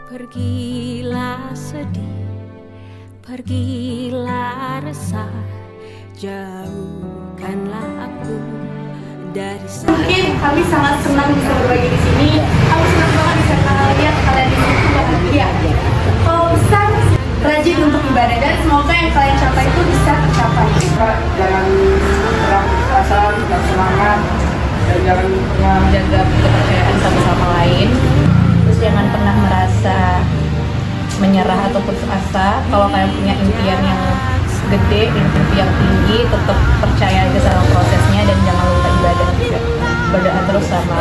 Pergilah sedih, pergilah resah, jauhkanlah aku dari sana. Mungkin kami sangat senang bisa berbagi di sini. Kami senang banget bisa lihat kalian di sini bahagia. Kalau bisa rajin untuk ibadah dan semoga yang kalian capai itu bisa tercapai. Jangan kurang asa, tetap semangat, dan jangan pernah menjaga kepercayaan satu sama lain. Terus jangan pernah merasa menyerah atau putus asa. Kalau kalian punya impian yang gede, impian yang tinggi, tetap percaya aja sama prosesnya dan jangan lupa ibadah juga. Berdoa terus sama